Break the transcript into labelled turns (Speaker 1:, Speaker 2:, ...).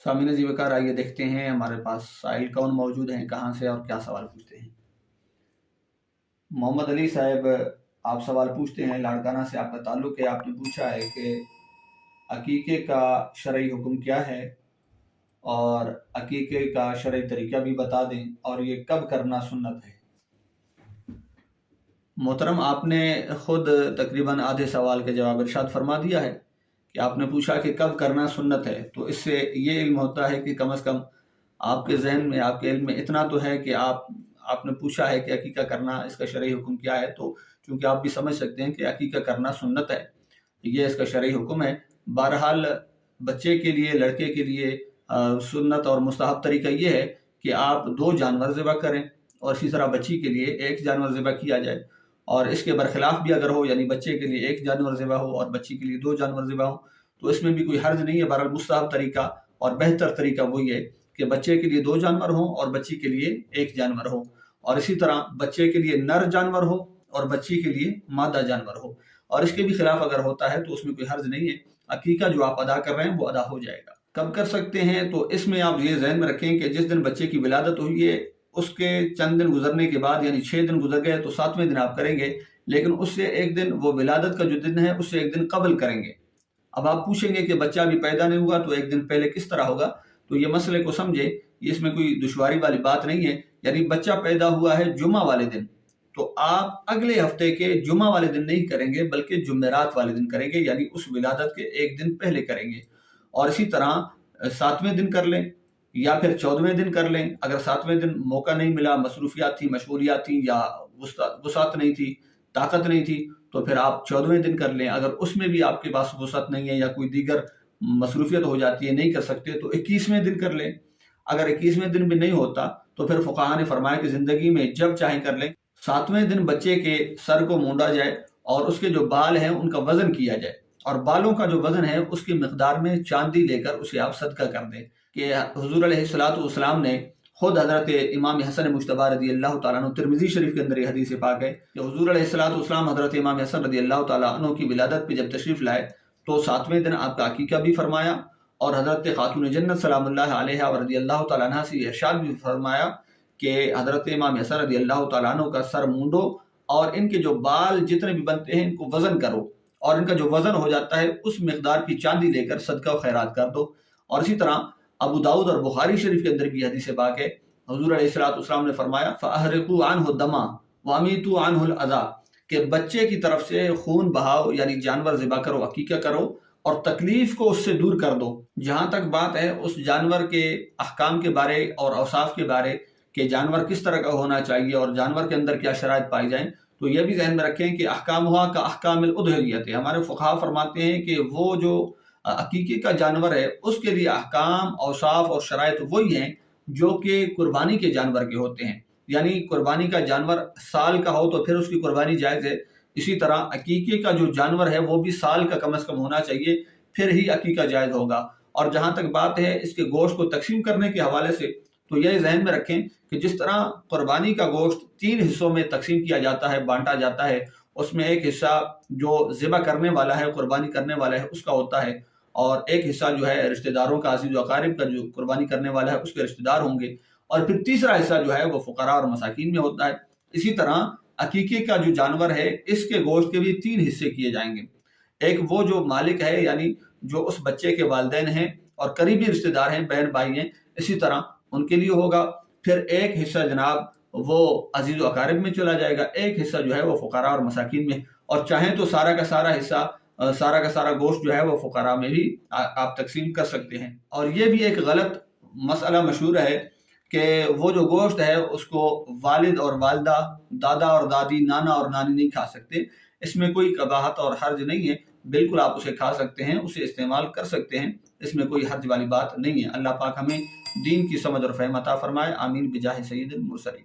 Speaker 1: सामीन जी वकार, आइए देखते हैं हमारे पास साहिल कौन मौजूद हैं, कहाँ से और क्या सवाल पूछते हैं। मोहम्मद अली साहब, आप सवाल पूछते हैं, लाड़काना से आपका ताल्लुक़ है। आपने पूछा है कि अकीक़े का शरई हुक्म क्या है और अकीक़े का शरई तरीका भी बता दें और ये कब करना सुन्नत है। मोहतरम, आपने ख़ुद तकरीबन आधे सवाल के जवाब इरशाद फरमा दिया है कि आपने पूछा कि कब करना सुन्नत है। तो इससे ये इल्म होता है कि कम से कम आपके जहन में, आपके इल्म में इतना तो है कि आपने पूछा है कि अकीक़ा करना, इसका शरई हुक्म क्या है। तो चूँकि आप भी समझ सकते हैं कि अकीक़ा करना सुन्नत है, ये इसका शरई हुक्म है। बहरहाल बच्चे के लिए, लड़के के लिए सुन्नत और मुस्तहब तरीका ये है कि आप 2 जानवर ज़िबा करें और इसी तरह बच्ची के लिए 1 जानवर ज़िबा किया जाए। और इसके बरखिलाफ़ भी अगर हो, यानी बच्चे के लिए 1 जानवर ज़िबा हो और बच्ची के लिए 2 जानवर ज़िबा हो, तो इसमें भी कोई हर्ज नहीं है। बहरहाल मुस्तहब तरीका और बेहतर तरीका वही है कि बच्चे के लिए 2 जानवर हों और बच्ची के लिए 1 जानवर हो। और इसी तरह बच्चे के लिए नर जानवर हो और बच्ची के लिए मादा जानवर हो। और इसके भी खिलाफ अगर होता है तो उसमें कोई हर्ज नहीं है। अकीक़ा जो आप अदा कर रहे हैं वो अदा हो जाएगा। कब कर सकते हैं, तो इसमें आप ये ज़हन में रखें कि जिस दिन बच्चे की विलादत हुई है उसके चंद दिन गुजरने के बाद, यानी 6 दिन गुजर गए तो 7वें दिन आप करेंगे, लेकिन उससे एक दिन, वो विलादत का जो दिन है उससे एक दिन कबल करेंगे। अब आप पूछेंगे कि बच्चा अभी पैदा नहीं हुआ तो एक दिन पहले किस तरह होगा। तो ये मसले को समझे, इसमें कोई दुश्वारी वाली बात नहीं है। यानी बच्चा पैदा हुआ है जुम्मा वाले दिन, तो आप अगले हफ्ते के जुम्मा वाले दिन नहीं करेंगे बल्कि जुमेरात वाले दिन करेंगे, यानी उस विलादत के एक दिन पहले करेंगे। और इसी तरह 7वें दिन कर लें या फिर 14वें दिन कर लें। अगर 7वें दिन मौका नहीं मिला, मसरूफियात थी, मशगूलियात थी या वुसात नहीं थी, ताकत नहीं थी, तो फिर आप 14वें दिन कर लें। अगर उसमें भी आपके पास वुसअत नहीं है या कोई दीगर मसरूफियत हो जाती है, नहीं कर सकते, तो 21वें दिन कर लें। अगर 21वें दिन भी नहीं होता तो फिर फुक़हा ने फरमाया कि ज़िंदगी में जब चाहें कर लें। 7वें दिन बच्चे के सर को मूंदा जाए और उसके जो बाल हैं उनका वज़न किया जाए, और बालों का जो वज़न है उसकी मिक़दार में चांदी लेकर उसे आप सदका कर दें। कि हुज़ूर अलैहिस्सलातु वस्सलाम ने खुद हज़रत इमाम हसन मुज्तबा रज़ी अल्लाह तआला अन्हु, तिरमिज़ी शरीफ के अंदर ये हदीस पाक है कि हुज़ूर अलैहिस्सलातु वस्सलाम हज़रत इमाम हसन रज़ी अल्लाह तआला अन्हु की विलादत पे जब तशरीफ़ लाए तो 7वें दिन आपका अकीक़ा भी फरमाया और हज़रत खातून जन्नत सलामुल्लाह अलैहा व रज़ी अल्लाह तआला अन्हा से इरशाद भी फरमाया कि हज़रत इमाम हसन रज़ी अल्लाह तआला अन्हु का सर मूंडो और इनके जो बाल जितने भी बनते हैं इनको वज़न करो, और इनका जो वज़न हो जाता है उस मिक़दार की चांदी लेकर सदका व खैरात कर दो। और इसी तरह अबू दाऊद और बुखारी शरीफ के अंदर भी हदीस पाक है, हुज़ूर अलैहिस्सलातु वस्सलाम ने फरमाया फ़अहरिक़ू अन्हु दमा व अमीतू अन्हुल अज़ा, कि बच्चे की तरफ से खून बहाओ, यानी जानवर ज़िबा करो, अकीक़ा करो और तकलीफ़ को उससे दूर कर दो। जहाँ तक बात है उस जानवर के अहकाम के बारे और औसाफ के बारे कि जानवर किस तरह का होना चाहिए और जानवर के अंदर क्या शराइत पाई जाएँ, तो यह भी ज़हन में रखें कि अहकामुहा का अहकामिल उद्हियत है। हमारे फुक़हा फरमाते हैं कि वो जो अकीक़े का जानवर है उसके लिए अहकाम, औसाफ और शराइत वही हैं जो कि कुर्बानी के जानवर के होते हैं। यानी कुर्बानी का जानवर साल का हो तो फिर उसकी कुर्बानी जायज़ है। इसी तरह अकीक़े का जो जानवर है वो भी साल का कम से कम होना चाहिए, फिर ही अकीक़ा जायज़ होगा। और जहाँ तक बात है इसके गोश्त को तक़सीम करने के हवाले से, तो यह ज़हन में रखें कि जिस तरह कुर्बानी का गोश्त 3 हिस्सों में तक़सीम किया जाता है, बांटा जाता है, उसमें एक हिस्सा जो ज़िबा करने वाला है, कुर्बानी करने वाला है उसका होता है, और एक हिस्सा जो है रिश्तेदारों का, अज़ीज़ व अक़ारिब का, जो कुर्बानी करने वाला है उसके रिश्तेदार होंगे, और फिर तीसरा हिस्सा जो है वो फ़ुक़रा और मसाकीन में होता है। इसी तरह अकीक़े का जो जानवर है इसके गोश्त के भी 3 हिस्से किए जाएंगे। एक वो जो मालिक है, यानी जो उस बच्चे के वालिदैन हैं और करीबी रिश्तेदार हैं, बहन भाई हैं, इसी तरह उनके लिए होगा। फिर एक हिस्सा जनाब वो अज़ीज़ व अक़ारिब में चला जाएगा, एक हिस्सा जो है वो फ़ुक़रा और मसाकीन में, और चाहें तो सारा का सारा हिस्सा, सारा का सारा गोश्त जो है वो फ़ुक़रा में भी आप तक़सीम कर सकते हैं। और ये भी एक गलत मसला मशहूर है कि वो जो गोश्त है उसको वालिद और वालिदा, दादा और दादी, नाना और नानी नहीं खा सकते। इसमें कोई कबाहत और हर्ज नहीं है, बिल्कुल आप उसे खा सकते हैं, उसे इस्तेमाल कर सकते हैं, इसमें कोई हर्ज वाली बात नहीं है। अल्लाह पाक हमें दीन की समझ और फ़हम अता फ़रमाए। आमीन बिजाह सय्यिदिल मुरसलीन।